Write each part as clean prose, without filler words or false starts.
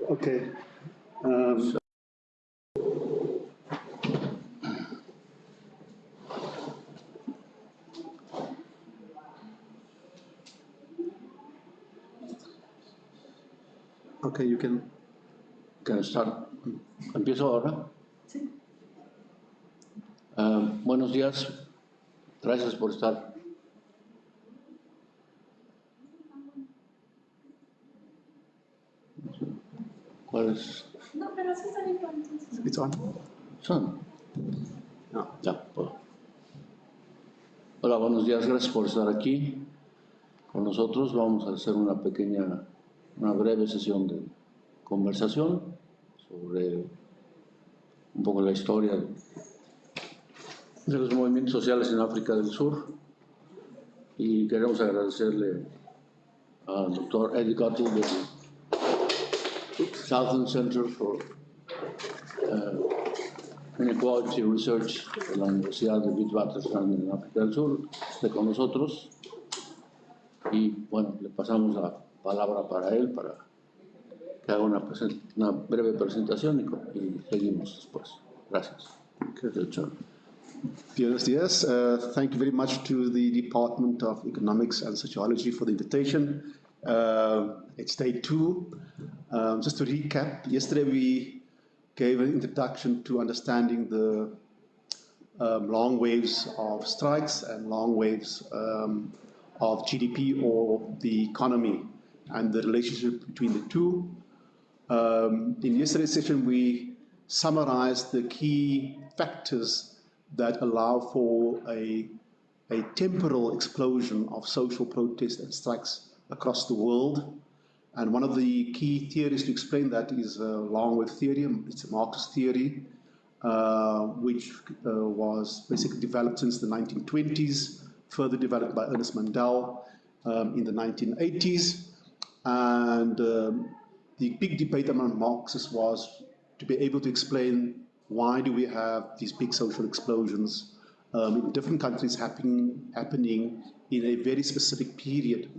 Okay. Okay, you can start. ¿Empiezo ahora? Sí. Buenos días. Gracias por estar. ¿Cuál es? No, pero sí está bien entonces. It's on. Son. No. Ya, puedo. Hola, buenos días. Gracias por estar aquí con nosotros. Vamos a hacer una breve sesión de conversación sobre un poco la historia de los movimientos sociales en África del Sur. Y queremos agradecerle al doctor Eddie Cottle del Southern Center for Inequality Research de la Universidad de Witwatersrand en África del Sur, esté con nosotros. Y bueno, le pasamos la palabra para él, para que haga una breve presentación y seguimos después. Gracias. Buenos días. Thank you very much to the Department of Economics and Sociology for the invitation. It's day 2. Just to recap, yesterday we gave an introduction to understanding the long waves of strikes and long waves of GDP or the economy and the relationship between the two. In yesterday's session, we summarized the key factors that allow for a temporal explosion of social protest and strikes across the world. And one of the key theories to explain that is long wave theory. It's a Marxist theory, which was basically developed since the 1920s, further developed by Ernest Mandel in the 1980s. And the big debate among Marxists was to be able to explain why do we have these big social explosions in different countries happening in a very specific period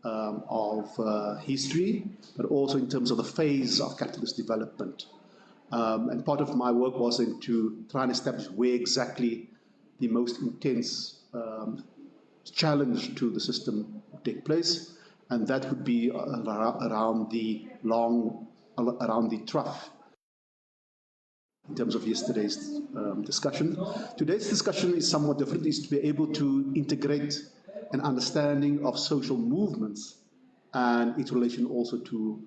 of history, but also in terms of the phase of capitalist development. And part of my work was then to try and establish where exactly the most intense challenge to the system would take place, and that would be around the trough. In terms of yesterday's discussion. Today's discussion is somewhat different. It's to be able to integrate an understanding of social movements and its relation also to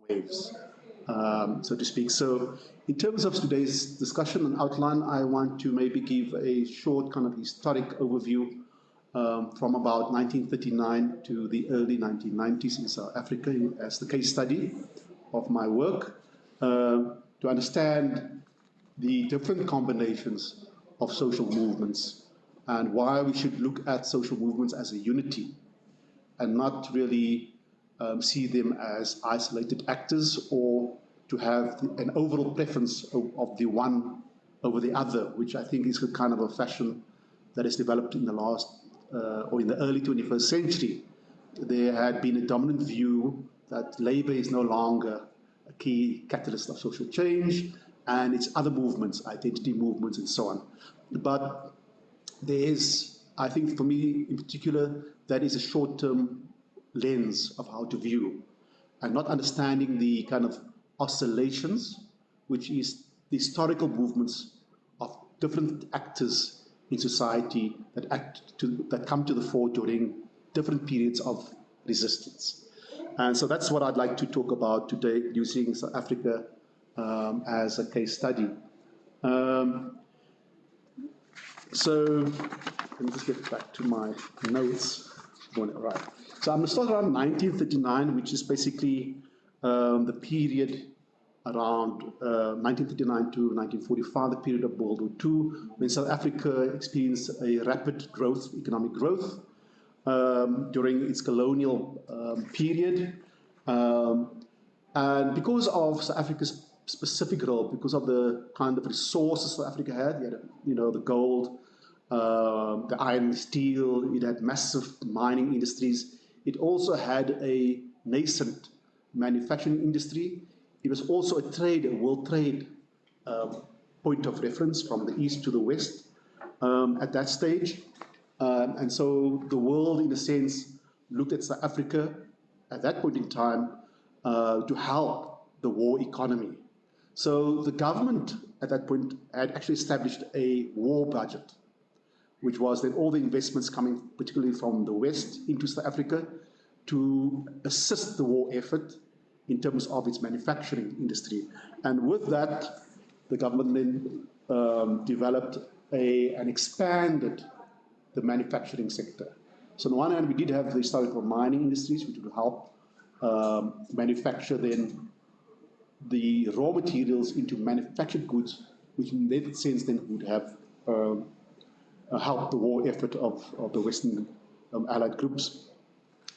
waves, so to speak. So in terms of today's discussion and outline, I want to maybe give a short kind of historic overview from about 1939 to the early 1990s in South Africa as the case study of my work. To understand the different combinations of social movements and why we should look at social movements as a unity and not really see them as isolated actors or to have an overall preference of the one over the other, which I think is a kind of a fashion that has developed in the last or in the early 21st century. There had been a dominant view that labor is no longer a key catalyst of social change, and it's other movements, identity movements, and so on. But there is, I think for me in particular, that is a short-term lens of how to view, and not understanding the kind of oscillations, which is the historical movements of different actors in society that come to the fore during different periods of resistance. And so that's what I'd like to talk about today, using South Africa as a case study. So let me just get back to my notes. Right. So I'm going to start around 1939, which is basically the period around 1939 to 1945, the period of World War II, when South Africa experienced a rapid growth, economic growth, during its colonial period. And because of South Africa's specific role, because of the kind of resources South Africa had, the gold, the iron and steel, it had massive mining industries. It also had a nascent manufacturing industry. It was also a trade, a world trade point of reference from the east to the west at that stage. And so the world, in a sense, looked at South Africa at that point in time to help the war economy. So the government at that point had actually established a war budget, which was then all the investments coming particularly from the West into South Africa to assist the war effort in terms of its manufacturing industry. And with that, the government then developed and expanded the manufacturing sector. So on the one hand, we did have the historical mining industries, which would help manufacture then the raw materials into manufactured goods, which in that sense then would have helped the war effort of the Western Allied groups.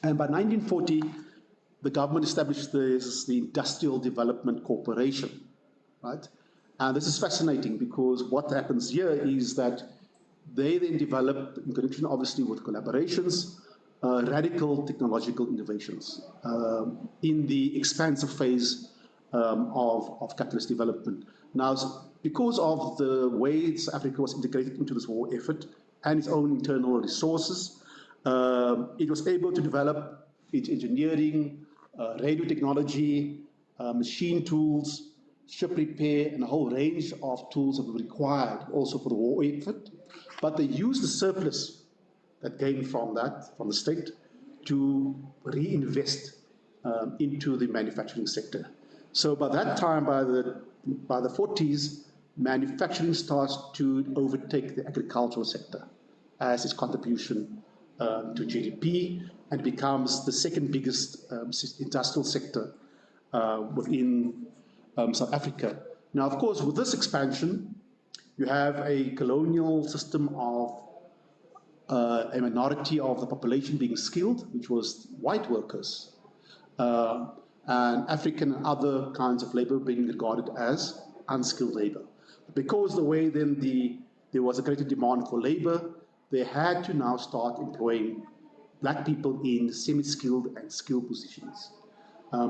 And by 1940, the government established the Industrial Development Corporation, right? And this is fascinating because what happens here is that they then develop, in connection obviously with collaborations, radical technological innovations in the expansive phase of capitalist development. Now, because of the way South Africa was integrated into this war effort and its own internal resources, it was able to develop its engineering, radio technology, machine tools, ship repair, and a whole range of tools that were required also for the war effort. But they used the surplus that came from that, from the state, to reinvest into the manufacturing sector. So by that time, by the 40s, manufacturing starts to overtake the agricultural sector as its contribution to GDP, and becomes the second biggest industrial sector within South Africa. Now, of course, with this expansion, you have a colonial system of a minority of the population being skilled, which was white workers, and African and other kinds of labor being regarded as unskilled labor. Because the way then there was a greater demand for labor, they had to now start employing black people in semi-skilled and skilled positions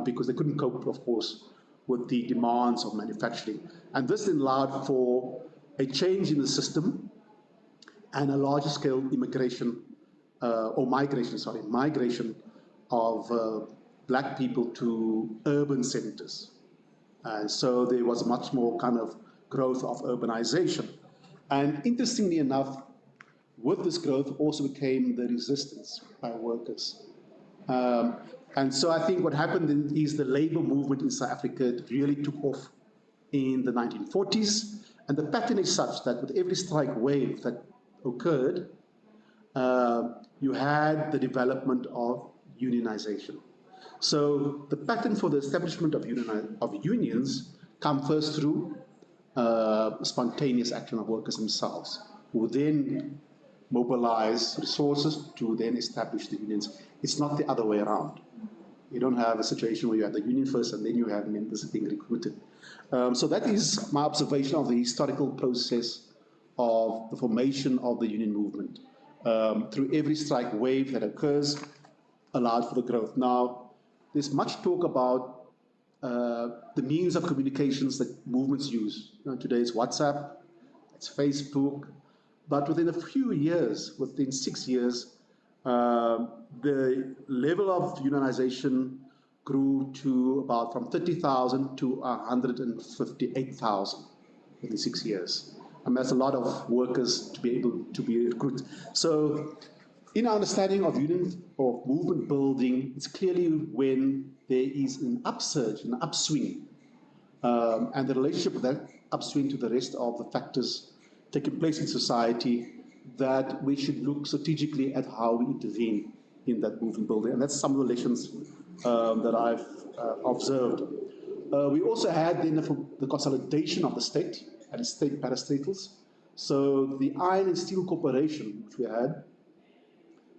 because they couldn't cope, of course, with the demands of manufacturing. And this then allowed for a change in the system and a larger scale migration of black people to urban centers. And so there was much more kind of growth of urbanization. And interestingly enough, with this growth also came the resistance by workers. And so I think what happened is the labor movement in South Africa really took off in the 1940s. And the pattern is such that with every strike wave that occurred, you had the development of unionization. So the pattern for the establishment of unions come first through spontaneous action of workers themselves, who then mobilize resources to then establish the unions. It's not the other way around. You don't have a situation where you have the union first and then you have members being recruited. So that is my observation of the historical process of the formation of the union movement. Through every strike wave that occurs, allowed for the growth. Now, there's much talk about the means of communications that movements use. Today it's WhatsApp, it's Facebook, but within a few years, within 6 years, the level of unionization grew to about from 30,000 to 158,000 within 6 years. And that's a lot of workers to be able to be recruited. So in our understanding of union or movement building, it's clearly when there is an upsurge, an upswing, and the relationship of that upswing to the rest of the factors taking place in society, that we should look strategically at how we intervene in that movement building. And that's some of the lessons that I've observed. We also had then the consolidation of the state and state parastatals. So the Iron and Steel Corporation, which we had,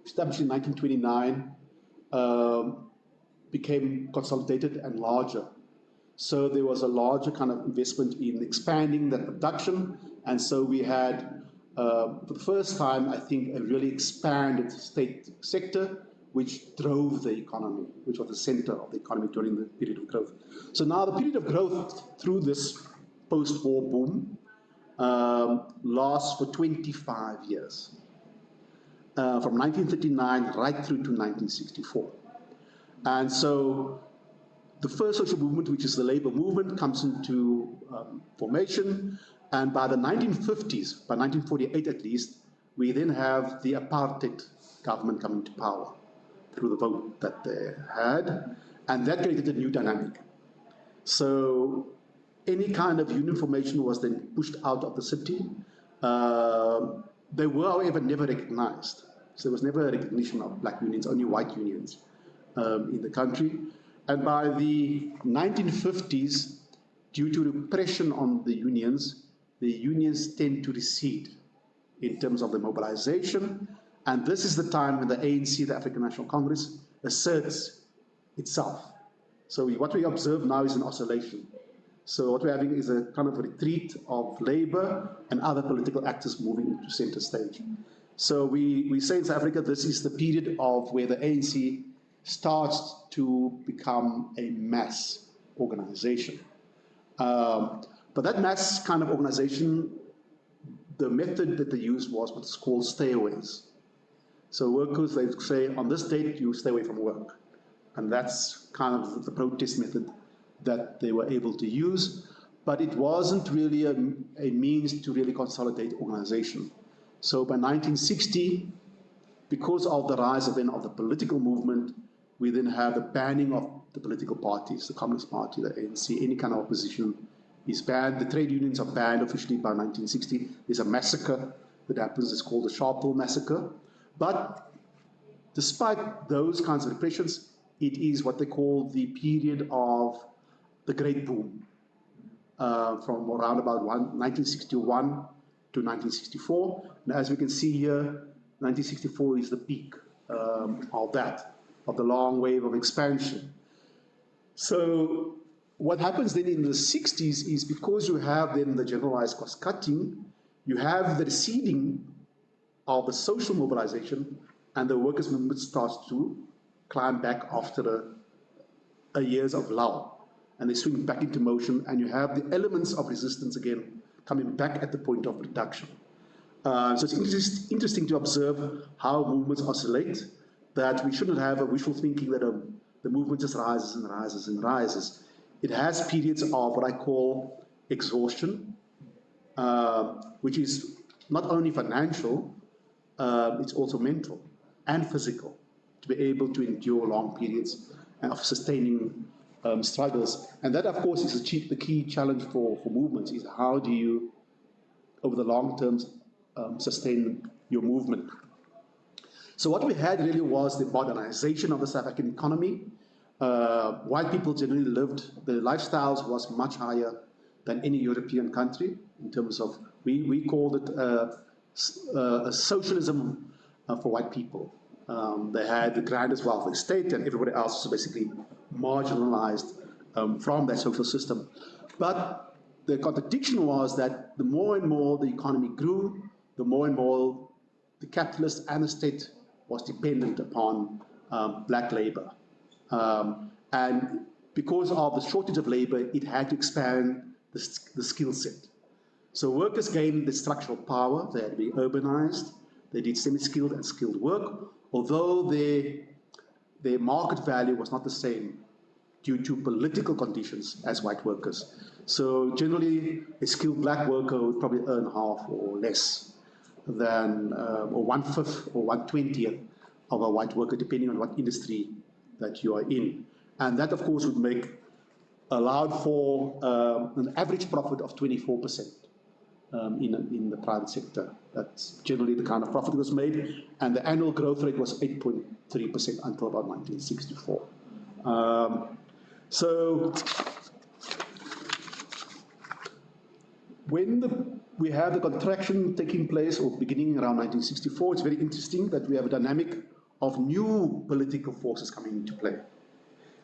established in 1929, became consolidated and larger. So there was a larger kind of investment in expanding that production. And so we had, for the first time, I think, a really expanded state sector which drove the economy, which was the center of the economy during the period of growth. So now the period of growth through this post-war boom lasts for 25 years, from 1939 right through to 1964. And so the first social movement, which is the labor movement, comes into formation, and by the 1950s, by 1948 at least, we then have the apartheid government coming to power through the vote that they had, and that created a new dynamic. So any kind of union formation was then pushed out of the city. They were, however, never recognized. So there was never a recognition of black unions, only white unions in the country. And by the 1950s, due to repression on the unions tend to recede in terms of the mobilization. And this is the time when the ANC, the African National Congress, asserts itself. So what we observe now is an oscillation. So what we're having is a kind of retreat of labor and other political actors moving into center stage. So we say in South Africa, this is the period of where the ANC starts to become a mass organization. But that mass kind of organization, the method that they used was what's called stayaways. So workers, they say, on this date, you stay away from work. And that's kind of the protest method that they were able to use. But it wasn't really a means to really consolidate organization. So by 1960, because of the rise of the political movement, we then have the banning of the political parties, the Communist Party, the ANC, any kind of opposition is banned. The trade unions are banned officially by 1960. There's a massacre that happens, it's called the Sharpeville Massacre. But despite those kinds of repressions, it is what they call the period of the Great Boom, from around about 1961 to 1964. And as we can see here, 1964 is the peak of that, of the long wave of expansion. So what happens then in the 60s is, because you have then the generalized cost cutting, you have the receding of the social mobilization, and the workers' movement starts to climb back after a years of lull, and they swing back into motion, and you have the elements of resistance again coming back at the point of reduction. So it's interesting to observe how movements oscillate, that we shouldn't have a wishful thinking that the movement just rises and rises and rises. It has periods of what I call exhaustion, which is not only financial, it's also mental and physical, to be able to endure long periods of sustaining struggles. And that, of course, is the key challenge for movements, is how do you, over the long term, sustain your movement. So what we had really was the modernization of the South African economy. White people generally lived, their lifestyles was much higher than any European country in terms of, we called it a socialism for white people. They had the grandest welfare state, and everybody else was basically marginalized from that social system. But the contradiction was that the more and more the economy grew, the more and more the capitalist and the state was dependent upon black labor. And because of the shortage of labor, it had to expand the skill set. So workers gained the structural power, they had to be urbanized, they did semi-skilled and skilled work, although their market value was not the same due to political conditions as white workers. So generally, a skilled black worker would probably earn half or less than, or 1/5 or 1/20th of a white worker, depending on what industry that you are in. And that, of course, would allowed for an average profit of 24% in the private sector. That's generally the kind of profit that was made, and the annual growth rate was 8.3% until about 1964. So when we have the contraction taking place, or beginning around 1964, it's very interesting that we have a dynamic of new political forces coming into play.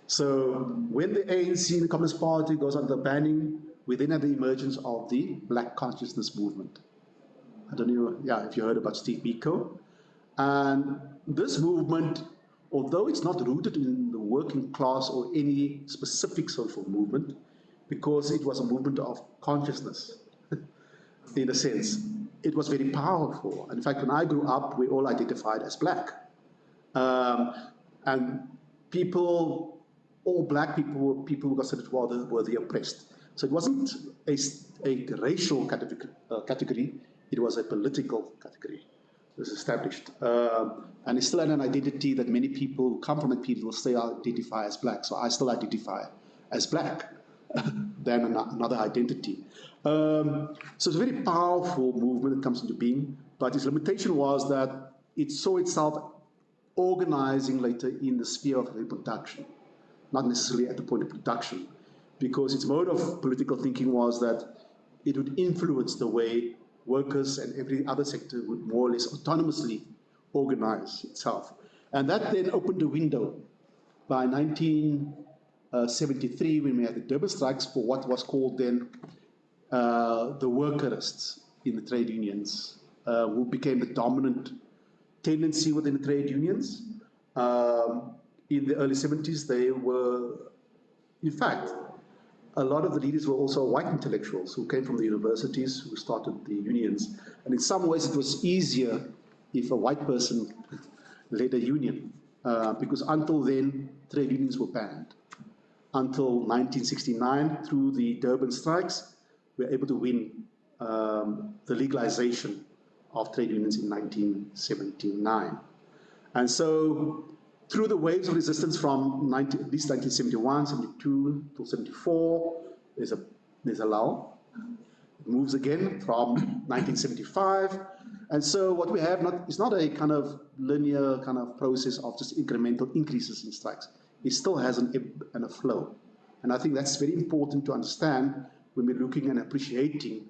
So when the ANC, the Communist Party, goes under banning, we then have the emergence of the Black Consciousness movement. I don't know if you heard about Steve Biko. And this movement although it's not rooted in the working class or any specific social movement, because it was a movement of consciousness, in a sense, it was very powerful. In fact, when I grew up, we all identified as black. And people, all black people were people who considered were the oppressed. So it wasn't a racial category, it was a political category. It was established. And it's still an identity that many people who come from that period will still identify as black. So I still identify as black than another identity. So it's a very powerful movement that comes into being, but its limitation was that it saw itself organizing later in the sphere of reproduction, not necessarily at the point of production, because its mode of political thinking was that it would influence the way workers and every other sector would more or less autonomously organize itself. And that then opened a window by 1973, when we had the Durban strikes, for what was called then the workerists in the trade unions, who became the dominant tendency within the trade unions. In the early 70s, they were, in fact, a lot of the leaders were also white intellectuals who came from the universities, who started the unions. And in some ways, it was easier if a white person led a union, because until then, trade unions were banned. Until 1969, through the Durban strikes, we were able to win the legalization of trade unions in 1979. And so, through the waves of resistance from at least 1971, 72 to 74, there's a lull. It moves again from 1975. And so what we have is not a kind of linear kind of process of just incremental increases in strikes. It still has an ebb and a flow. And I think that's very important to understand when we're looking and appreciating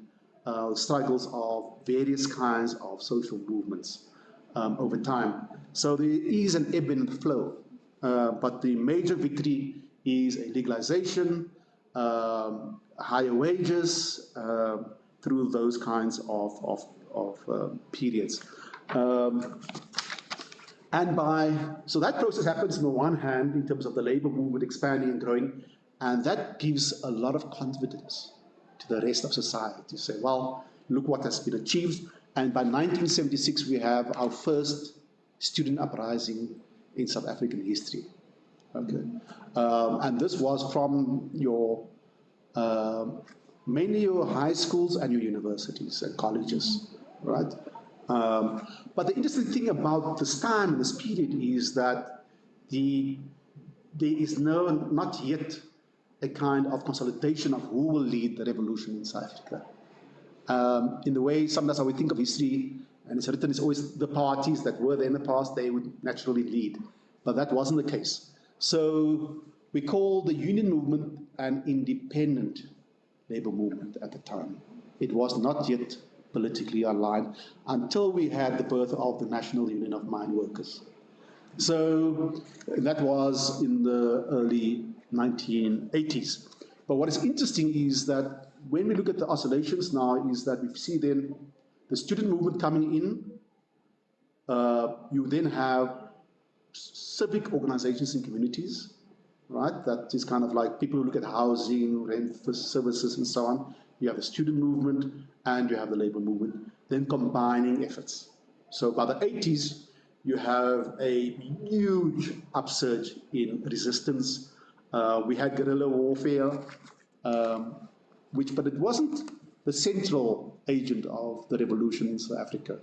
struggles of various kinds of social movements over time. So there is an ebb and flow, but the major victory is a legalization, higher wages through those kinds of periods. So that process happens on the one hand in terms of the labor movement expanding and growing, and that gives a lot of confidence to the rest of society to say, well, look what has been achieved. And by 1976, we have our first student uprising in South African history. Okay, and this was from your mainly your high schools and your universities and colleges, right? But the interesting thing about this time, this period, is that there is not yet a kind of consolidation of who will lead the revolution in South Africa. In the way sometimes how we think of history, and it's written, it's always the parties that were there in the past, they would naturally lead. But that wasn't the case. So we call the union movement an independent labor movement at the time. It was not yet politically aligned until we had the birth of the National Union of Mine Workers. So that was in the early 1980s. But what is interesting is that when we look at the oscillations now, is that we see then the student movement coming in. You then have civic organizations in communities, right? That is kind of like people who look at housing, rent for services, and so on. You have the student movement and you have the labor movement, then combining efforts. So by the 80s, you have a huge upsurge in resistance. We had guerrilla warfare, but it wasn't the central agent of the revolution in South Africa.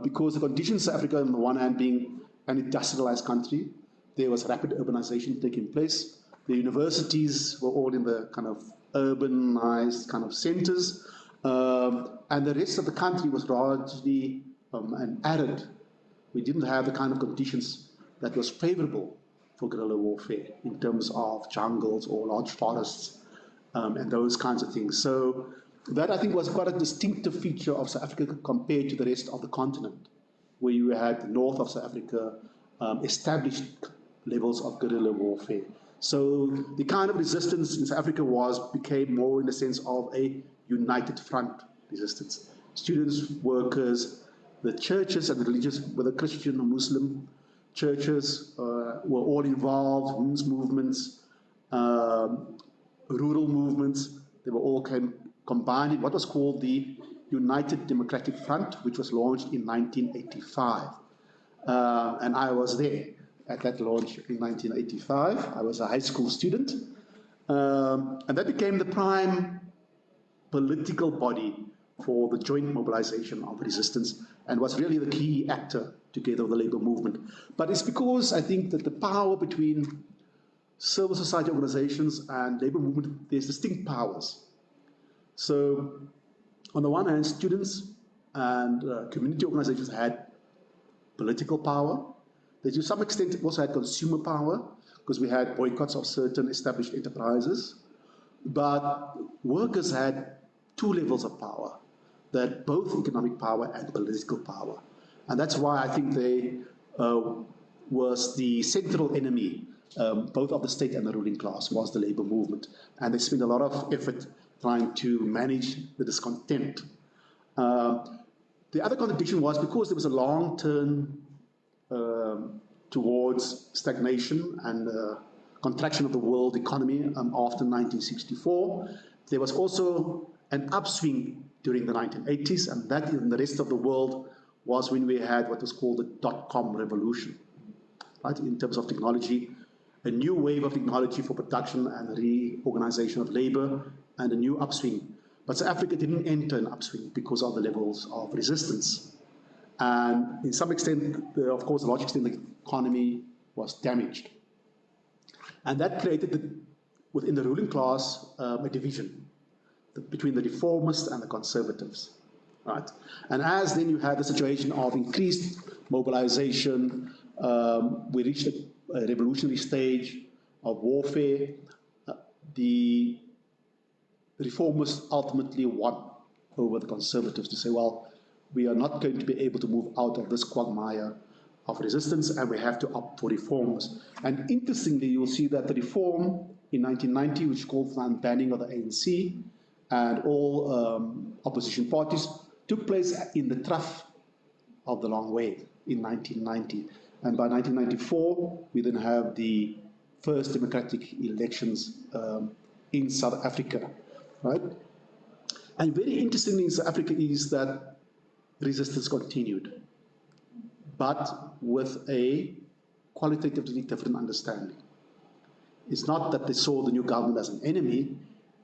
Because the conditions in South Africa, on the one hand, being an industrialized country, there was rapid urbanization taking place. The universities were all in the kind of urbanized kind of centers, and the rest of the country was largely an arid. We didn't have the kind of conditions that was favorable for guerrilla warfare in terms of jungles or large forests and those kinds of things. So that, I think, was quite a distinctive feature of South Africa compared to the rest of the continent, where you had the north of South Africa established levels of guerrilla warfare. So the kind of resistance in South Africa became more in the sense of a united front resistance. Students, workers, the churches and the religious, whether Christian or Muslim, churches were all involved, women's movements, rural movements. They were all combined in what was called the United Democratic Front, which was launched in 1985. And I was there at that launch in 1985. I was a high school student. And that became the prime political body for the joint mobilization of resistance and was really the key actor together with the labor movement. But it's because I think that the power between civil society organizations and labor movement, there's distinct powers. So on the one hand, students and community organizations had political power. They to some extent also had consumer power because we had boycotts of certain established enterprises. But workers had two levels of power, that both economic power and political power. And that's why I think they was the central enemy, both of the state and the ruling class, was the labor movement. And they spent a lot of effort trying to manage the discontent. The other contradiction was because there was a long turn towards stagnation and contraction of the world economy after 1964. There was also an upswing during the 1980s, and that in the rest of the world was when we had what was called the dot-com revolution, right? In terms of technology, a new wave of technology for production and reorganization of labor, and a new upswing. But South Africa didn't enter an upswing because of the levels of resistance. And in some extent, of course, a large extent, the economy was damaged. And that created, within the ruling class, a division between the reformists and the conservatives, right? And as then you had the situation of increased mobilization, we reached a revolutionary stage of warfare. The reformists ultimately won over the conservatives to say, well, we are not going to be able to move out of this quagmire of resistance, and we have to opt for reforms. And interestingly, you'll see that the reform in 1990, which called for the unbanning of the ANC and all opposition parties, took place in the trough of the long wave in 1990. And by 1994, we then have the first democratic elections in South Africa, right? And very interestingly in South Africa is that resistance continued, but with a qualitatively different understanding. It's not that they saw the new government as an enemy,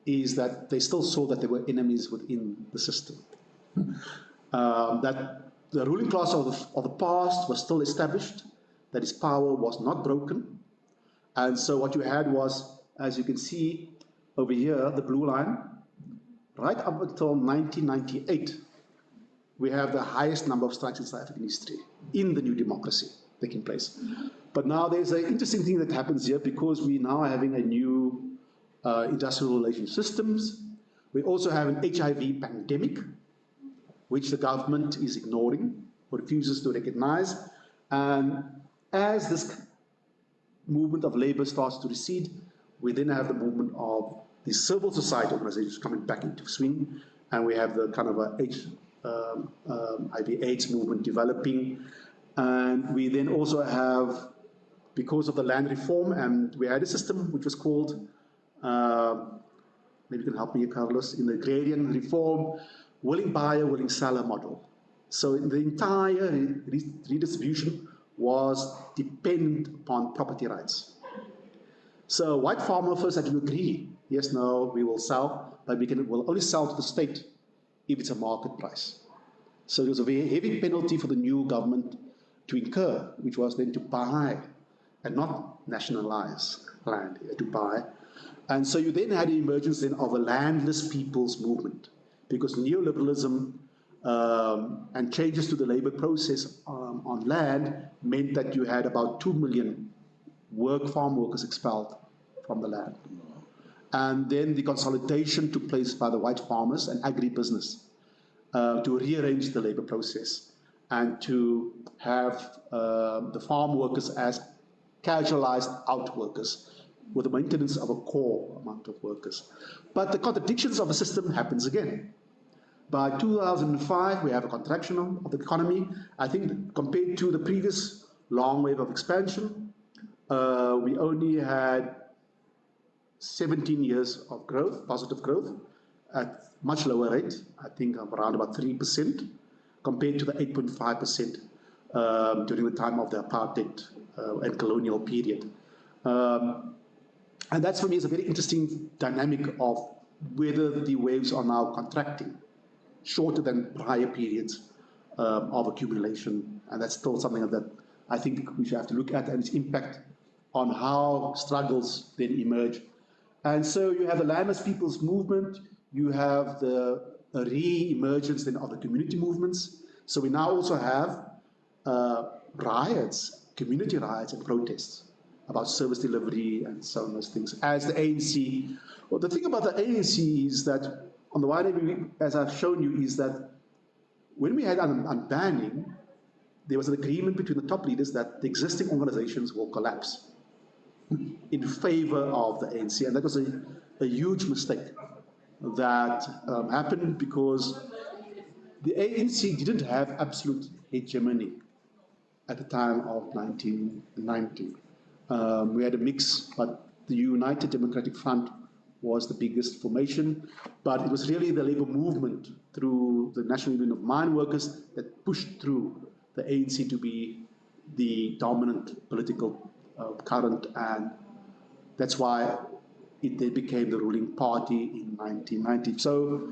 is that they still saw that there were enemies within the system. That the ruling class of the past was still established, that its power was not broken. And so what you had was, as you can see over here, the blue line, right up until 1998, we have the highest number of strikes in South African history in the new democracy taking place. But now there's an interesting thing that happens here because we now are having a new industrial relations systems. We also have an HIV pandemic, which the government is ignoring or refuses to recognize. And as this movement of labor starts to recede, we then have the movement of the civil society organizations coming back into swing, and we have the kind of a HIV/AIDS movement developing. And we then also have, because of the land reform, and we had a system which was called, maybe you can help me, Carlos, in the agrarian reform, willing buyer, willing seller model. So the entire redistribution was dependent upon property rights. So white farmer first had to agree, yes, no, we will sell, but we'll only sell to the state if it's a market price. So there was a very heavy penalty for the new government to incur, which was then to buy and not nationalize land, to buy. And so you then had the emergence then of a landless people's movement, because neoliberalism and changes to the labor process on land meant that you had about 2 million farm workers expelled from the land. And then the consolidation took place by the white farmers and agribusiness to rearrange the labor process and to have the farm workers as casualized out workers with the maintenance of a core amount of workers. But the contradictions of the system happens again. By 2005, we have a contraction of the economy. I think compared to the previous long wave of expansion. We only had 17 years of growth, positive growth, at much lower rate, I think around about 3%, compared to the 8.5% during the time of the apartheid and colonial period. And that's, for me, is a very interesting dynamic of whether the waves are now contracting, shorter than prior periods of accumulation. And that's still something that I think we should have to look at, and its impact on how struggles then emerge. And so you have the landless people's movement, you have the re-emergence then of the community movements. So we now also have riots, community riots and protests about service delivery and so on those things. As the ANC, well, the thing about the ANC is that, on the one hand, as I've shown you, is that when we had unbanning, there was an agreement between the top leaders that the existing organizations will collapse in favor of the ANC, and that was a huge mistake that happened because the ANC didn't have absolute hegemony at the time of 1990. We had a mix, but the United Democratic Front was the biggest formation, but it was really the labor movement through the National Union of Mine Workers that pushed through the ANC to be the dominant political current, and that's why they became the ruling party in 1990. So,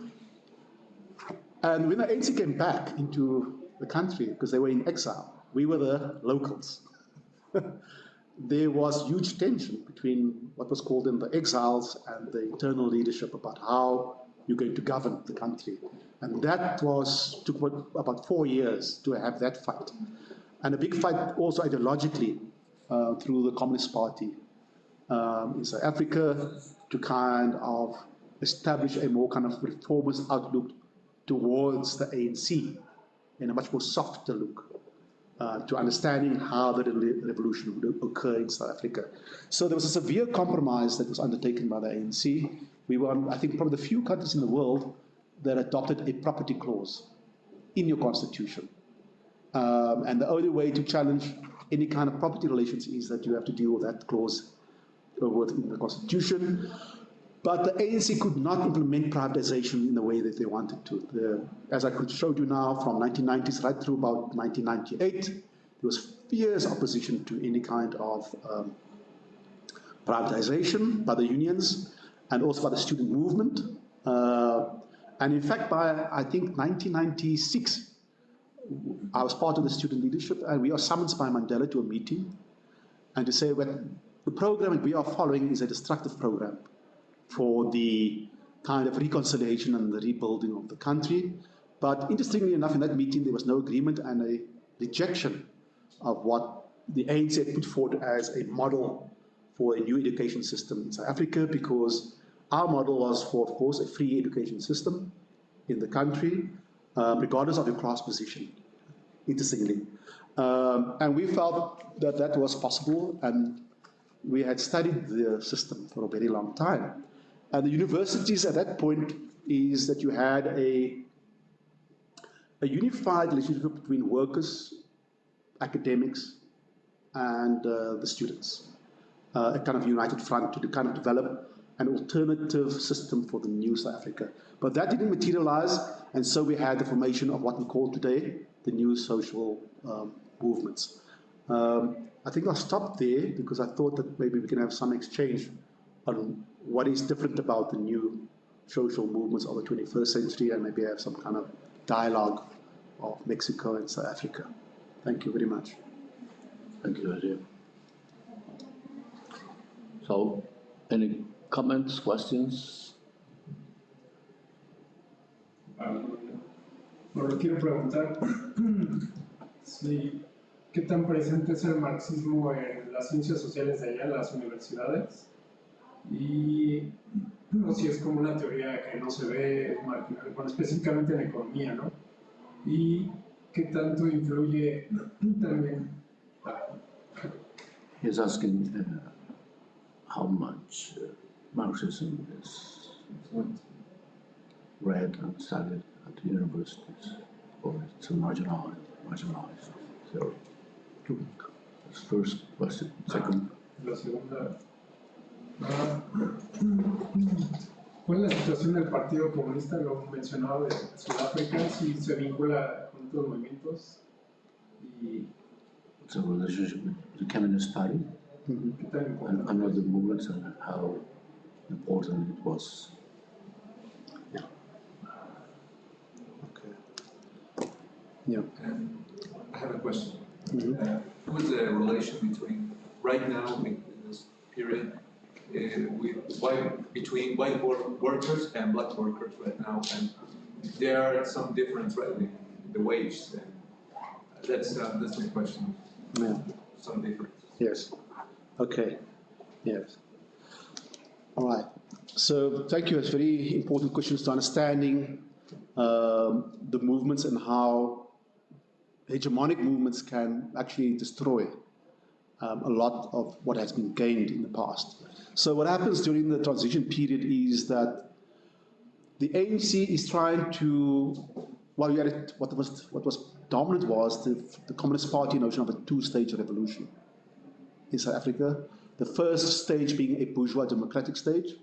and when the ANC came back into the country, because they were in exile, we were the locals. There was huge tension between what was called in the exiles and the internal leadership about how you're going to govern the country. And that took about 4 years to have that fight. And a big fight also ideologically through the Communist Party in South Africa to kind of establish a more kind of reformist outlook towards the ANC in a much more softer look to understanding how the revolution would occur in South Africa. So there was a severe compromise that was undertaken by the ANC. We were, I think, probably the few countries in the world that adopted a property clause in your constitution. And the only way to challenge any kind of property relations is that you have to deal with that clause within the constitution. But the ANC could not implement privatization in the way that they wanted to. As I could show you now, from 1990s right through about 1998, there was fierce opposition to any kind of privatization by the unions and also by the student movement. And in fact, by, I think, 1996, I was part of the student leadership, and we are summoned by Mandela to a meeting and to say, well, the program that we are following is a destructive program for the kind of reconciliation and the rebuilding of the country. But interestingly enough, in that meeting, there was no agreement and a rejection of what the ANC had put forward as a model for a new education system in South Africa, because our model was for, of course, a free education system in the country, regardless of your class position, interestingly. And we felt that that was possible, and we had studied the system for a very long time. And the universities at that point is that you had a unified relationship between workers, academics, and the students. A kind of united front to kind of develop an alternative system for the new South Africa. But that didn't materialize, and so we had the formation of what we call today the new social movements. I think I'll stop there because I thought that maybe we can have some exchange on what is different about the new social movements of the 21st century, and maybe have some kind of dialogue of Mexico and South Africa. Thank you very much. Thank you, Ajay. So, any comments, questions? Bueno, quiero preguntar si, ¿qué tan presente es el marxismo en las ciencias sociales de allá, en las universidades? Y no, si es como una teoría que no se ve marginal, bueno, específicamente en economía, ¿no? Y qué tanto influye también. He's asking how much Marxism is read and studied at the universities, or it's a marginalized theory. First question, second. La segunda. ¿Cuál es la situación del Partido Comunista? Lo mencionaba de Sudáfrica, si se vincula con otros movimientos. Y What's the relationship with the Communist Party ¿qué tan importante? and other movements and how important it was? Okay. Yeah. I have a question. Mhm. What is the relation between, right now, in this period, between white workers and black workers right now? And there are some difference, right, in the wage. And that's my question. Yeah. Some difference. Yes. Okay. Yes. All right. So thank you. It's very important questions to understanding the movements and how hegemonic movements can actually destroy a lot of what has been gained in the past. So what happens during the transition period is that the ANC is trying to, well, we had what was dominant was the Communist Party notion of a two-stage revolution in South Africa. The first stage being a bourgeois democratic stage,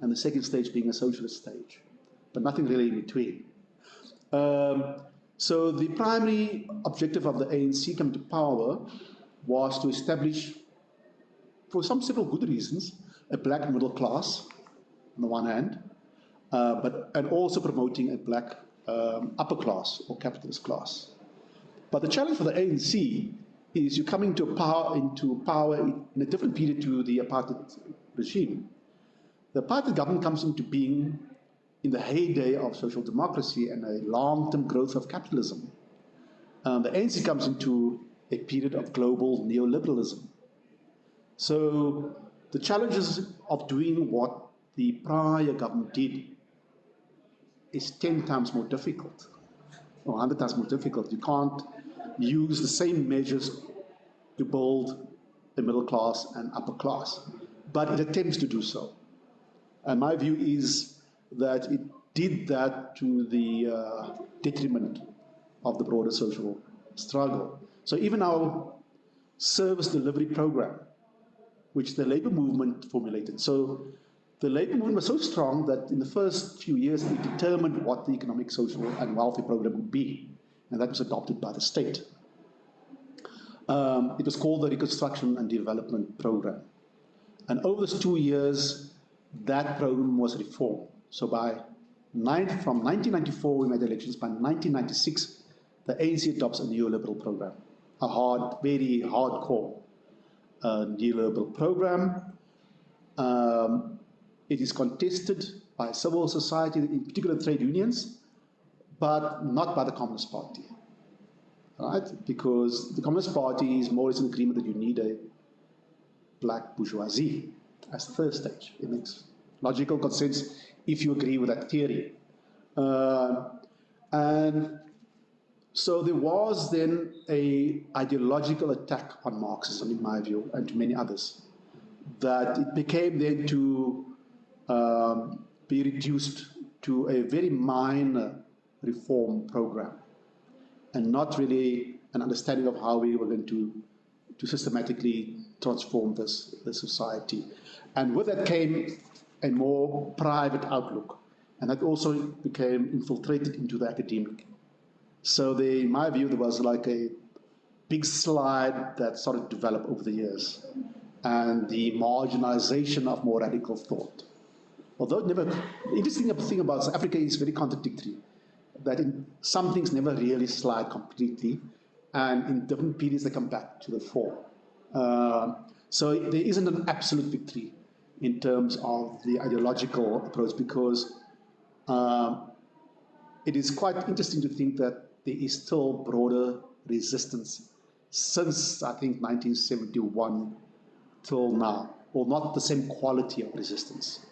and the second stage being a socialist stage, but nothing really in between. So the primary objective of the ANC coming to power was to establish, for several good reasons, a black middle class on the one hand, and also promoting a black upper class or capitalist class. But the challenge for the ANC is you're coming into power in a different period to the apartheid regime. The apartheid government comes into being in the heyday of social democracy and a long-term growth of capitalism. The ANC comes into a period of global neoliberalism. So the challenges of doing what the prior government did is 10 times more difficult, or 100 times more difficult. You can't use the same measures to build a middle class and upper class, but it attempts to do so. And my view is that it did that to the detriment of the broader social struggle. So even our service delivery program, which the labor movement formulated. So the labor movement was so strong that in the first few years it determined what the economic, social, and welfare program would be, and that was adopted by the state. It was called the Reconstruction and Development Program. And over those 2 years, that program was reformed. So from 1994, we made elections. By 1996, the ANC adopts a neoliberal program, a very hardcore neoliberal program. It is contested by civil society, in particular trade unions, but not by the Communist Party, right? Because the Communist Party is more or less in agreement that you need a black bourgeoisie as the third stage. It makes logical consensus if you agree with that theory. And so there was then an ideological attack on Marxism, in my view, and to many others, that it became then to be reduced to a very minor reform program, and not really an understanding of how we were going to systematically transform this society. And with that came a more private outlook, and that also became infiltrated into the academic. So in my view, there was like a big slide that started to develop over the years, and the marginalization of more radical thought. Although the interesting thing about South Africa is very contradictory, that some things never really slide completely, and in different periods they come back to the fore. So there isn't an absolute victory in terms of the ideological approach, because it is quite interesting to think that there is still broader resistance since, I think, 1971 till now, or not the same quality of resistance.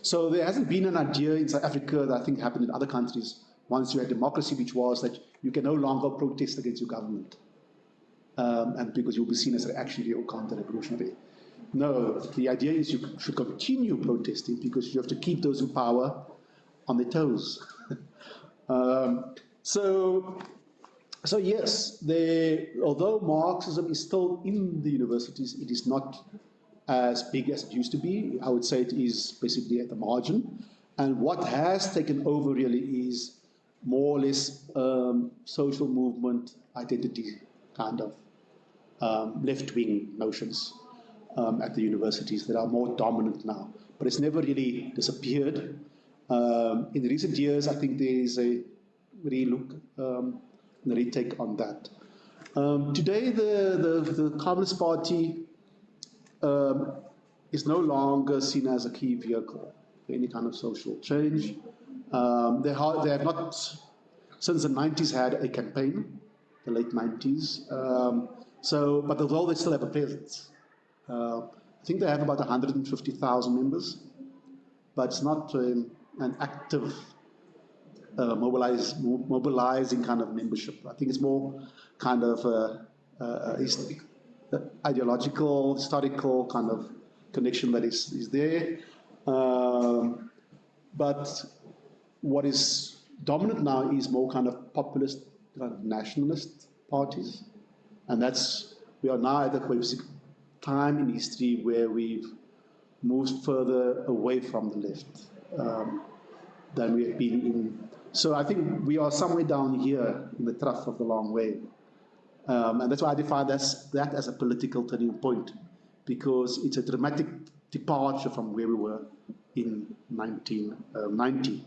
So there hasn't been an idea in South Africa that I think happened in other countries once you had democracy, which was that you can no longer protest against your government, and because you'll be seen as reactionary or counter-revolutionary. No, the idea is you should continue protesting because you have to keep those in power on their toes. So So yes, although Marxism is still in the universities, it is not as big as it used to be. I would say it is basically at the margin. And what has taken over really is more or less social movement identity kind of left-wing notions at the universities that are more dominant now. But it's never really disappeared. In recent years, I think there is a relook, a retake on that. Today, the Communist Party is no longer seen as a key vehicle for any kind of social change. They have not, since the 90s, had a campaign, the late 90s. But although they still have a presence, I think they have about 150,000 members, but it's not an active mobilizing kind of membership. I think it's more kind of ideological, historical kind of connection that is there. But what is dominant now is more kind of populist, kind of nationalist parties. And we are now at a basic time in history where we've moved further away from the left than we have been in. So I think we are somewhere down here in the trough of the long way. And that's why I define that as a political turning point, because it's a dramatic departure from where we were in 1990.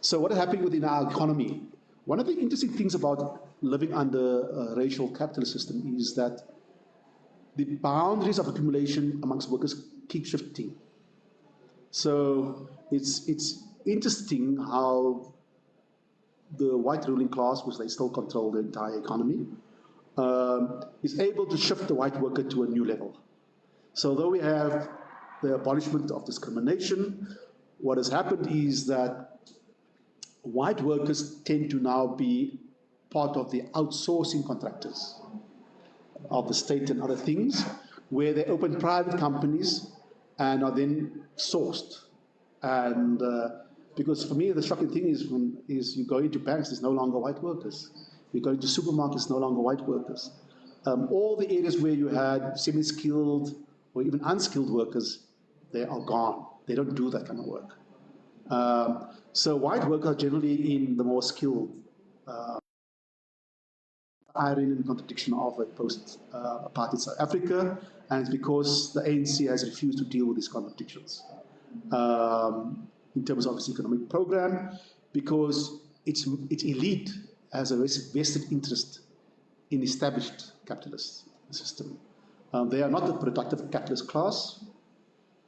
So what is happening within our economy? One of the interesting things about living under a racial capitalist system is that the boundaries of accumulation amongst workers keep shifting. So it's interesting how the white ruling class, which they still control the entire economy, is able to shift the white worker to a new level. So though we have the abolishment of discrimination, what has happened is that white workers tend to now be part of the outsourcing contractors of the state and other things, where they open private companies and are then sourced. And because for me, the shocking thing is you go into banks, there's no longer white workers. You go into supermarkets, no longer white workers. All the areas where you had semi-skilled or even unskilled workers, they are gone. They don't do that kind of work. So white workers are generally in the more skilled irony and contradiction of a post-apartheid South Africa, and it's because the ANC has refused to deal with these contradictions in terms of its economic program, because its elite has a vested interest in established capitalist system. They are not a productive capitalist class.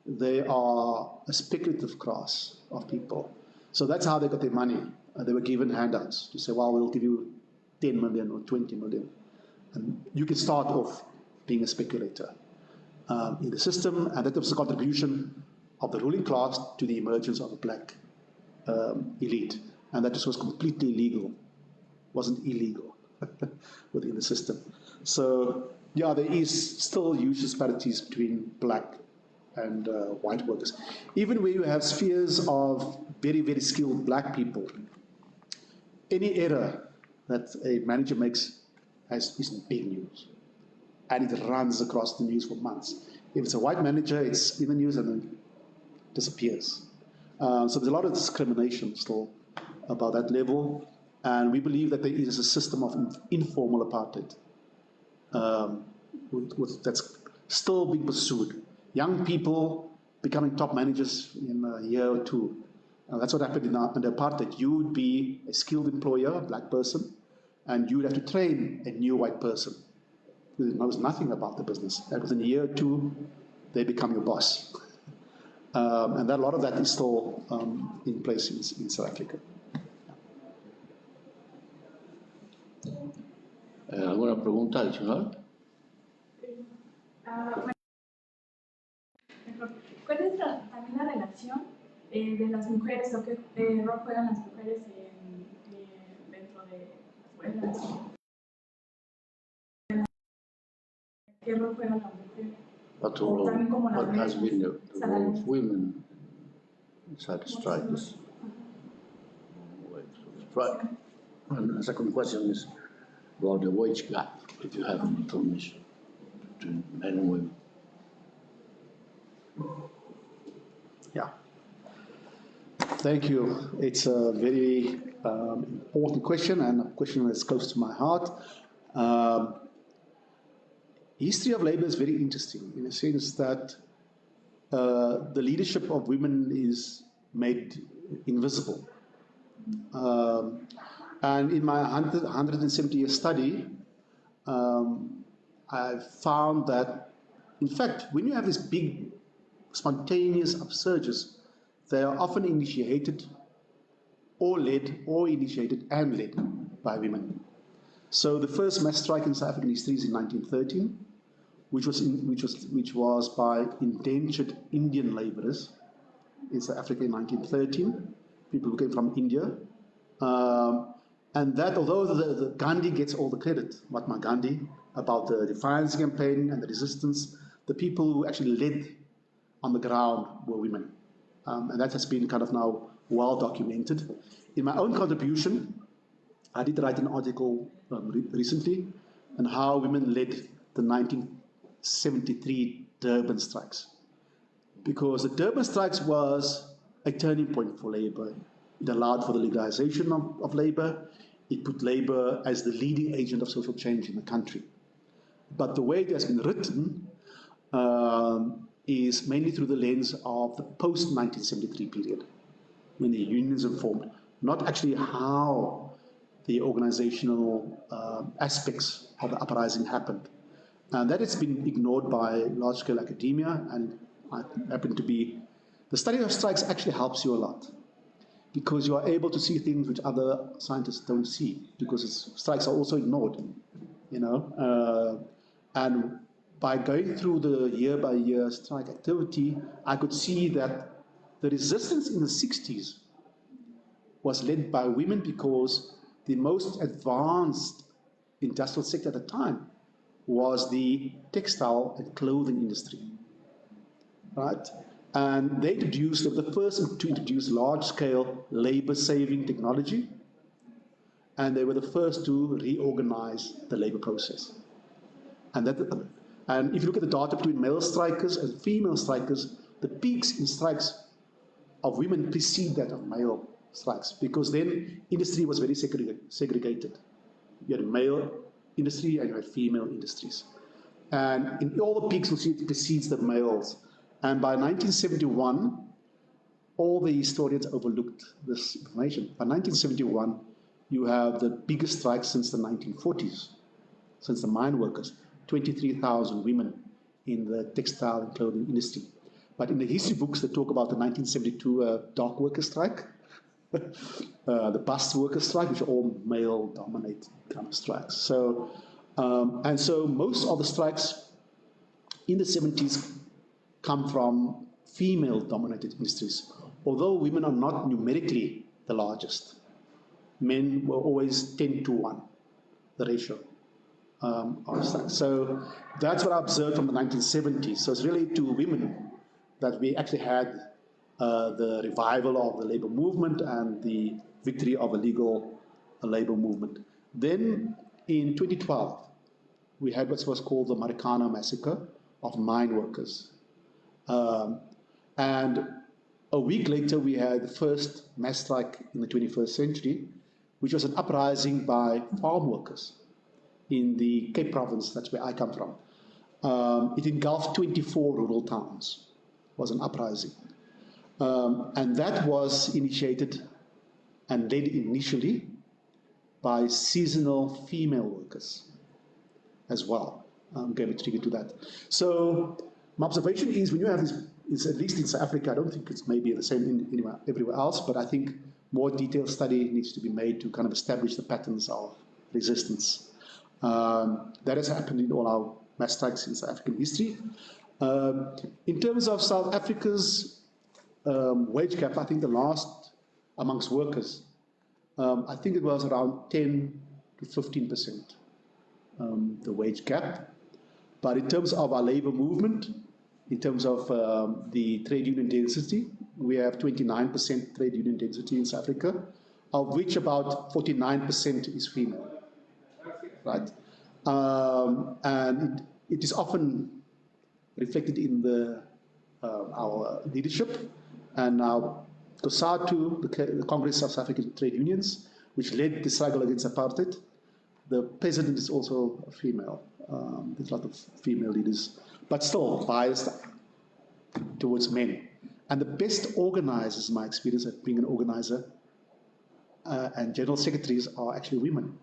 They are a speculative class of people. So that's how they got their money. They were given handouts to say, well, we'll give you 10 million or 20 million. And you can start off being a speculator in the system, and that was the contribution of the ruling class to the emergence of a black elite. And that just was completely illegal, wasn't illegal within the system. So, yeah, there is still huge disparities between black and white workers. Even where you have spheres of very, very skilled black people, any error that a manager makes is big news. And it runs across the news for months. If it's a white manager, it's in the news and then disappears. So there's a lot of discrimination still about that level. And we believe that there is a system of informal apartheid that's still being pursued. Young people becoming top managers in a year or two. That's what happened under apartheid. You would be a skilled employer, a black person, and you would have to train a new white person who knows nothing about the business. And within a year or two, they become your boss. And a lot of that is still in place in South Africa. ¿Alguna pregunta adicional? ¿Cuál es también la relación de las mujeres o qué rol juegan las mujeres dentro de las huelgas? ¿Qué rol juega la mujer? What has been the role of women inside the strike? And the second question is, about the wage gap, if you have information between men and women. Yeah. Thank you. It's a very important question, and a question that's close to my heart. History of labor is very interesting in the sense that the leadership of women is made invisible. And in my 170-year study, I found that, in fact, when you have these big spontaneous upsurges, they are often initiated or led, or initiated and led by women. So the first mass strike in South African history is in 1913, which was by indentured Indian laborers in South Africa in 1913, people who came from India. And that, although the Gandhi gets all the credit, Mahatma Gandhi, about the defiance campaign and the resistance, the people who actually led on the ground were women. And that has been kind of now well documented. In my own contribution, I did write an article recently on how women led the 1973 Durban strikes. Because the Durban strikes was a turning point for labor. It allowed for the legalization of labor. It put labor as the leading agent of social change in the country. But the way it has been written is mainly through the lens of the post-1973 period, when the unions were formed, not actually how the organizational aspects of the uprising happened. And that has been ignored by large-scale academia, and I happen to be... The study of strikes actually helps you a lot, because you are able to see things which other scientists don't see, because strikes are also ignored, you know. And by going through the year-by-year strike activity, I could see that the resistance in the 60s was led by women, because the most advanced industrial sector at the time was the textile and clothing industry, right? And they introduced, they were the first to introduce large-scale labor-saving technology, and they were the first to reorganize the labor process. And if you look at the data between male strikers and female strikers, the peaks in strikes of women precede that of male strikes, because then industry was very segregated. You had male industry and you had female industries. And in all the peaks, you'll see it precedes the males. And by 1971, all the historians overlooked this information. By 1971, you have the biggest strike since the 1940s, since the mine workers, 23,000 women in the textile and clothing industry. But in the history books, they talk about the 1972 dock worker strike, the bus worker strike, which are all male-dominated kind of strikes. So, and so most of the strikes in the 70s come from female-dominated industries. Although women are not numerically the largest, men were always 10 to 1, the ratio of strikes. So that's what I observed from the 1970s. So it's really to women that we actually had the revival of the labor movement and the victory of a legal labor movement. Then in 2012, we had what was called the Marikana massacre of mine workers. And a week later, we had the first mass strike in the 21st century, which was an uprising by farm workers in the Cape Province, that's where I come from. It engulfed 24 rural towns, was an uprising. And that was initiated and led initially by seasonal female workers as well. I'm going to trigger to that. So my observation is, when you have this, at least in South Africa, I don't think it's maybe the same everywhere else, but I think more detailed study needs to be made to kind of establish the patterns of resistance. That has happened in all our mass strikes in South African history. In terms of South Africa's wage gap, I think the last amongst workers, I think it was around 10 to 15%, the wage gap. But in terms of our labor movement, in terms of the trade union density, we have 29% trade union density in South Africa, of which about 49% is female. right? And it is often reflected in our leadership. And now COSATU, the Congress of South African Trade Unions, which led the struggle against apartheid, the president is also a female. There's a lot of female leaders, but still biased towards men. And the best organizers, in my experience of being an organizer, and general secretaries are actually women.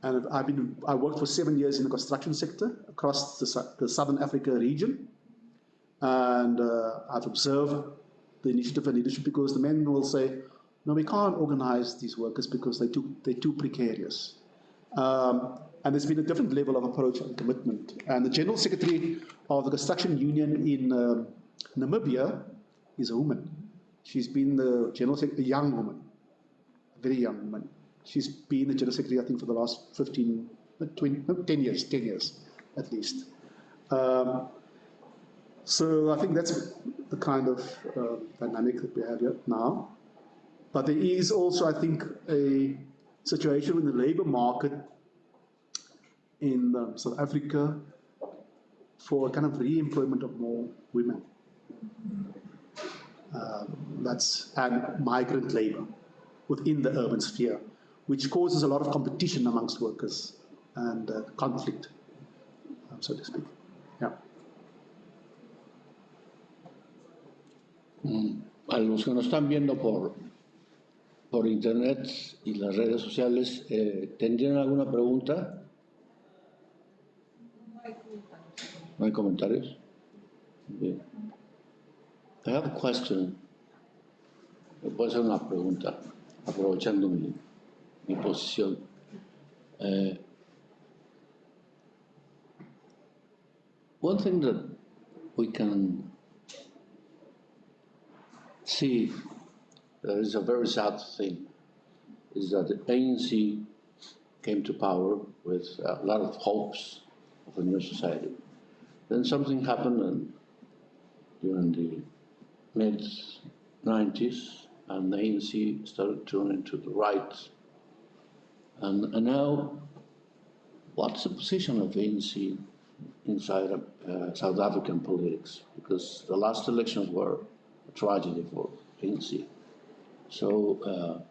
And I worked for 7 years in the construction sector across the Southern Africa region. And I've observed the initiative and leadership, because the men will say, no, we can't organize these workers because they're too precarious. And there's been a different level of approach and commitment. And the General Secretary of the Construction Union in Namibia is a woman. She's been the General Secretary, a young woman, a very young woman. She's been the General Secretary, I think, for the last 10 years at least. So I think that's the kind of dynamic that we have here now. But there is also, I think, a situation in the labor market in South Africa for a kind of re-employment of more women. And migrant labor within the urban sphere, which causes a lot of competition amongst workers and conflict, so to speak. Yeah. A los que nos están viendo por internet y las redes sociales, ¿tendrían alguna pregunta? ¿No hay comentarios? Bien. I have a question. Puede ser una pregunta, aprovechando mi posición. One thing that we can see that is a very sad thing is that the ANC came to power with a lot of hopes of a new society. Then something happened during the mid-90s, and the ANC started turning to the right. And now, what's the position of the ANC inside South African politics? Because the last elections were a tragedy for ANC. So,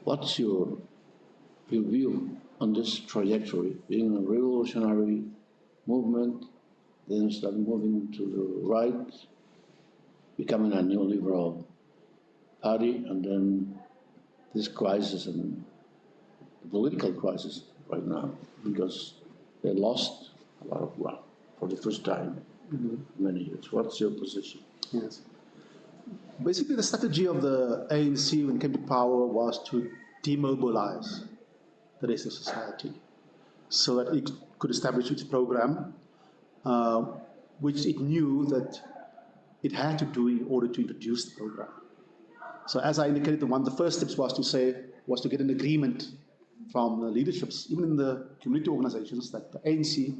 what's your view on this trajectory, being a revolutionary movement, then start moving to the right, becoming a neoliberal party, and then this crisis and the political crisis right now, because they lost a lot of ground for the first time in many years. What's your position? Yes. Basically, the strategy of the ANC when it came to power was to demobilize the rest of society so that it could establish its program, which it knew that it had to do in order to introduce the program. So as I indicated, one of the first steps was to get an agreement from the leaderships, even in the community organizations, that the ANC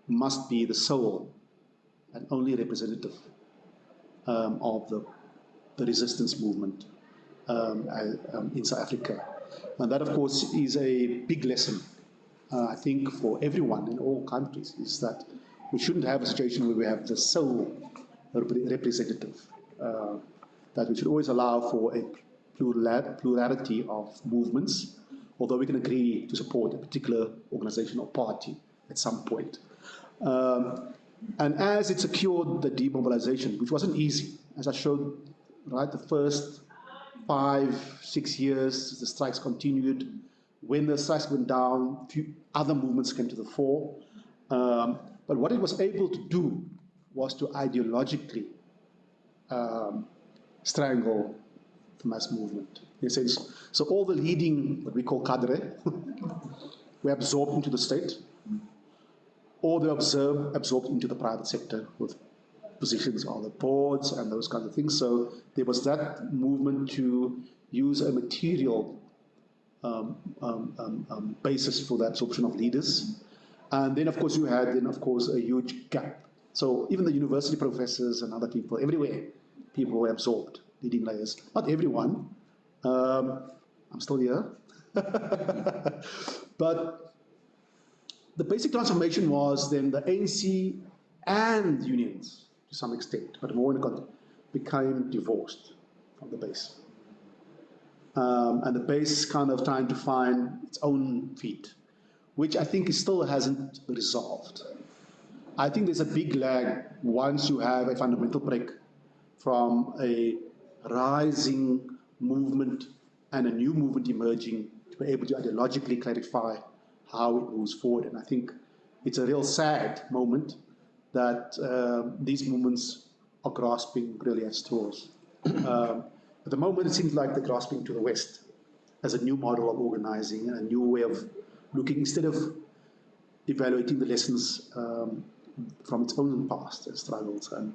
must be the sole and only representative of the resistance movement in South Africa. And that, of course, is a big lesson, I think, for everyone in all countries, is that we shouldn't have a situation where we have the sole representative, that we should always allow for a plurality of movements, although we can agree to support a particular organization or party at some point. And as it secured the demobilization, which wasn't easy, as I showed, right, the first 5-6 years, the strikes continued. When the strikes went down, few other movements came to the fore. But what it was able to do was to ideologically strangle the mass movement, in a sense. So all the leading, what we call cadre, were absorbed into the state, or they were absorbed into the private sector with positions on the boards and those kinds of things. So there was that movement to use a material basis for the absorption of leaders. And then, of course, you had a huge gap. So even the university professors and other people, everywhere, people were absorbed, leading layers. Not everyone. I'm still here. But the basic transformation was then the ANC and unions, to some extent, but more in the became divorced from the base. And the base kind of trying to find its own feet, which I think still hasn't resolved. I think there's a big lag once you have a fundamental break from a rising movement and a new movement emerging to be able to ideologically clarify how it moves forward. And I think it's a real sad moment that these movements are grasping really at straws. At the moment, it seems like they're grasping to the West as a new model of organizing, a new way of looking, instead of evaluating the lessons from its own past and struggles and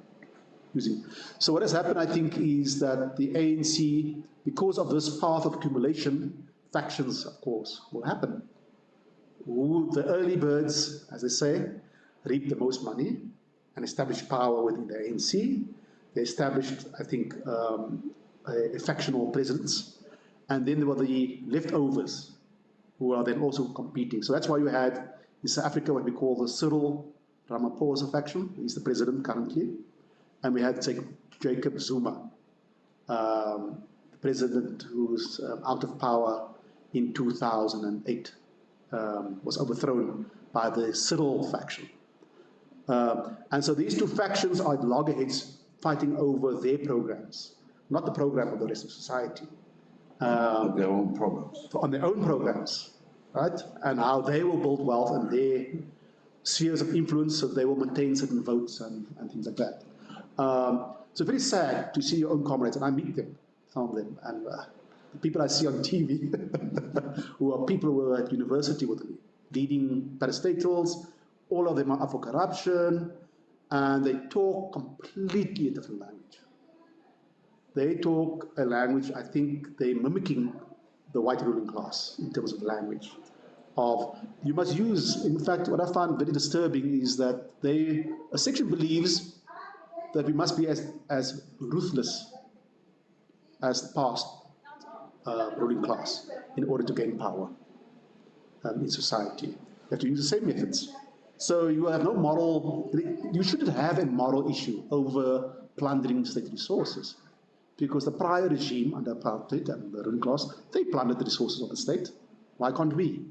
using. So what has happened, I think, is that the ANC, because of this path of accumulation, factions, of course, will happen. The early birds, as they say, reap the most money and establish power within the ANC. They established, I think, a factional presence. And then there were the leftovers, who are then also competing. So that's why you had in South Africa what we call the Cyril Ramaphosa faction. He's the president currently. And we had Jacob Zuma, the president who's out of power in 2008, was overthrown by the Cyril faction. And so these two factions are loggerheads fighting over their programs, not the program of the rest of society. Their own programs. On their own programs, right? And how they will build wealth and their spheres of influence, so they will maintain certain votes and things like that. So very sad to see your own comrades, and I meet them, some of them, and the people I see on TV, who are people who were at university with me, leading parastatals, all of them are up for corruption, and they talk completely a different language. They talk a language, I think they're mimicking the white ruling class in terms of language. Of you must use, in fact, what I found very disturbing is that a section believes that we must be as ruthless as the past ruling class in order to gain power in society. You have to use the same methods. So you have no moral, you shouldn't have a moral issue over plundering state resources, because the prior regime under apartheid and the ruling class, they plundered the resources of the state. Why can't we?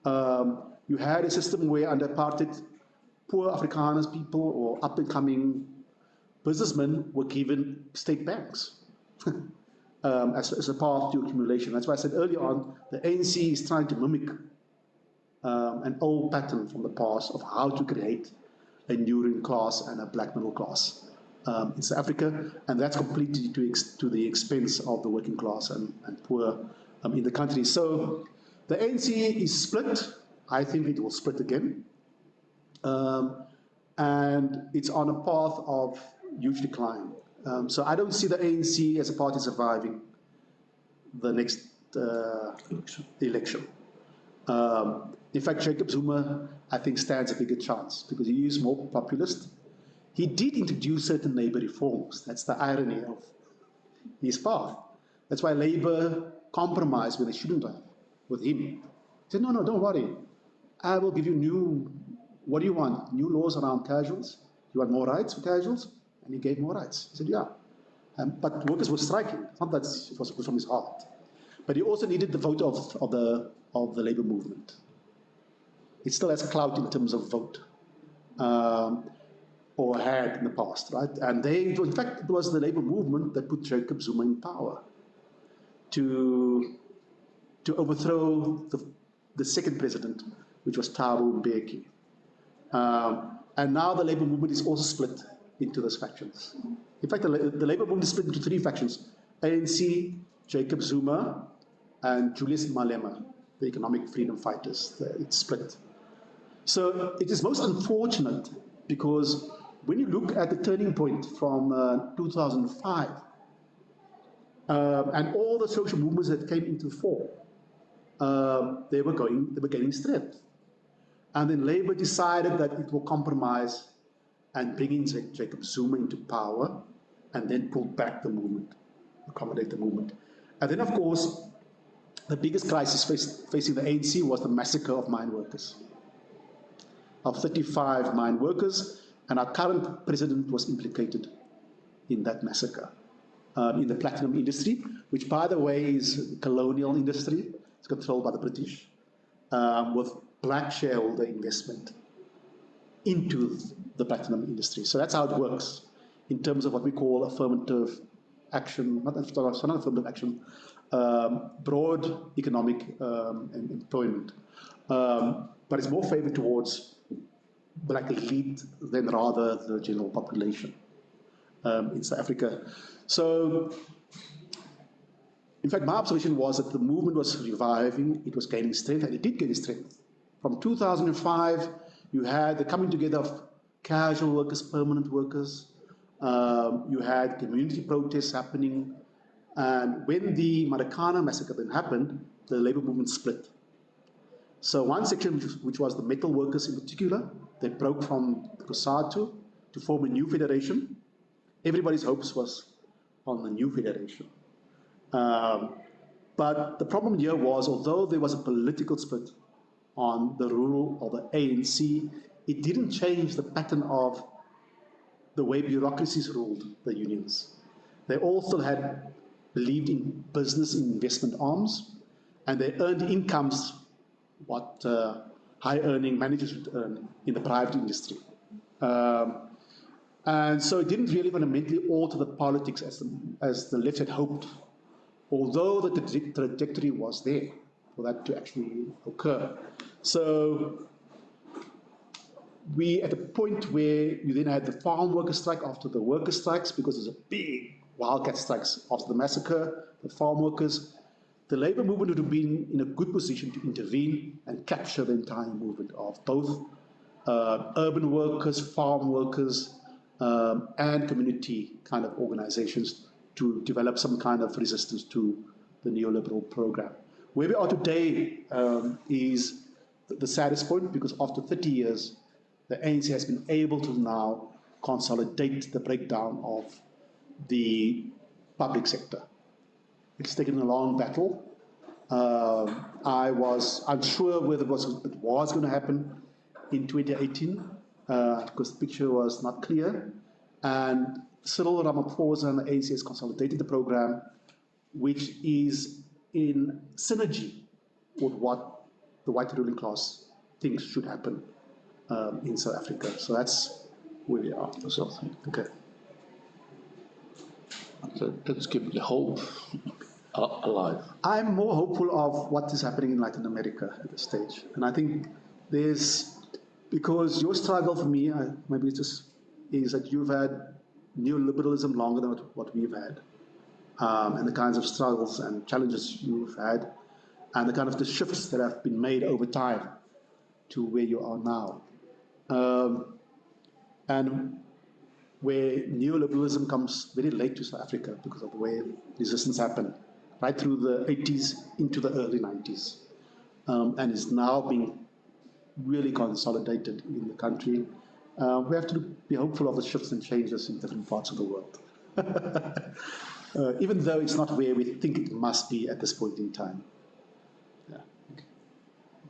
You had a system where under apartheid, poor Afrikaners people or up-and-coming businessmen were given state banks as a path to accumulation. That's why I said earlier on, the ANC is trying to mimic an old pattern from the past of how to create a new ruling class and a black middle class in South Africa, and that's completely to the expense of the working class and poor in the country. So the ANC is split. I think it will split again. And it's on a path of huge decline. So I don't see the ANC as a party surviving the next election. In fact, Jacob Zuma, I think, stands a bigger chance because he is more populist. He did introduce certain Labour reforms. That's the irony of his path. That's why Labour compromised when they shouldn't have with him. He said, no, don't worry. I will give you what do you want? New laws around casuals? You want more rights for casuals? And he gave more rights. He said, yeah. But workers were striking. It's not that it was from his heart. But he also needed the vote of the Labour movement. It still has clout in terms of vote, or had in the past, right? And in fact, it was the Labour movement that put Jacob Zuma in power to overthrow the second president, which was Thabo Mbeki. And now the Labour movement is also split into those factions. In fact, the Labour movement is split into three factions: ANC, Jacob Zuma, and Julius Malema, the economic freedom fighters. It's split. So it is most unfortunate because when you look at the turning point from 2005 and all the social movements that came into fore, they were gaining strength. And then Labour decided that it will compromise and bring in Jacob Zuma into power and then pull back the movement, accommodate the movement. And then, of course, the biggest crisis facing the ANC was the massacre of mine workers, of 35 mine workers, and our current president was implicated in that massacre, in the platinum industry, which, by the way, is a colonial industry. It's controlled by the British, with black shareholder investment into the platinum industry. So that's how it works in terms of what we call affirmative action, not affirmative action, broad economic employment. But it's more favored towards black elite than rather the general population in South Africa. So, in fact, my observation was that the movement was reviving, it was gaining strength, and it did gain strength. From 2005, you had the coming together of casual workers, permanent workers. You had community protests happening. And when the Marikana massacre then happened, the labor movement split. So one section, which was the metal workers in particular, they broke from the COSATU to form a new federation. Everybody's hopes was on the new federation. But the problem here was, although there was a political split on the rule of the ANC, it didn't change the pattern of the way bureaucracies ruled the unions. They all still had believed in business investment arms, and they earned incomes what high-earning managers would earn in the private industry. And so it didn't really fundamentally alter the politics as the left had hoped, although the trajectory was there for that to actually occur. So we, at the point where you then had the farm worker strike after the worker strikes, because there's a big wildcat strikes after the massacre, the farm workers, the labor movement would have been in a good position to intervene and capture the entire movement of both urban workers, farm workers, and community kind of organizations to develop some kind of resistance to the neoliberal program. Where we are today is the saddest point, because after 30 years, the ANC has been able to now consolidate the breakdown of the public sector. It's taken a long battle. I was unsure whether it was going to happen in 2018, because the picture was not clear. And Cyril Ramaphosa and the ANC has consolidated the program, which is in synergy with what the white ruling class thinks should happen in South Africa. So that's where we are. So, okay. So let's keep the hope alive. I'm more hopeful of what is happening in Latin America at this stage. And I think because your struggle for me, maybe it's just, is that you've had neoliberalism longer than what we've had. And the kinds of struggles and challenges you've had, and the kind of the shifts that have been made over time to where you are now. And where neoliberalism comes very late to South Africa because of the way resistance happened, right through the 80s into the early 90s, and is now being really consolidated in the country. We have to be hopeful of the shifts and changes in different parts of the world. Even though it's not where we think it must be at this point in time. Yeah.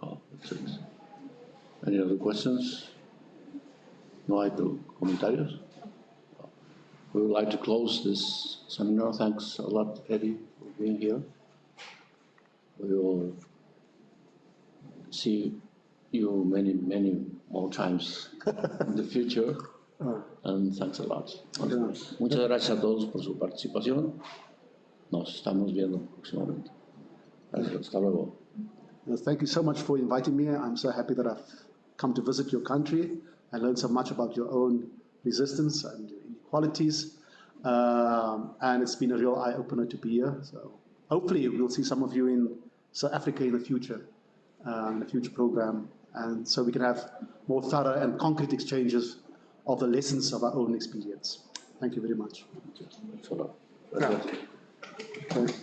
Well, that's it. Any other questions? No hay comentarios? We would like to close this seminar. Thanks a lot, Eddie, for being here. We will see you many, many more times in the future. And thanks a lot. Muchas gracias a todos por su participación. Nos estamos viendo próximamente. Gracias. Hasta luego. Thank you so much for inviting me. I'm so happy that I've come to visit your country. I learned so much about your own resistance and your inequalities. And it's been a real eye-opener to be here. So hopefully we'll see some of you in South Africa in the future program. And so we can have more thorough and concrete exchanges of the lessons of our own experience. Thank you very much. Thanks a lot. Yeah. Okay.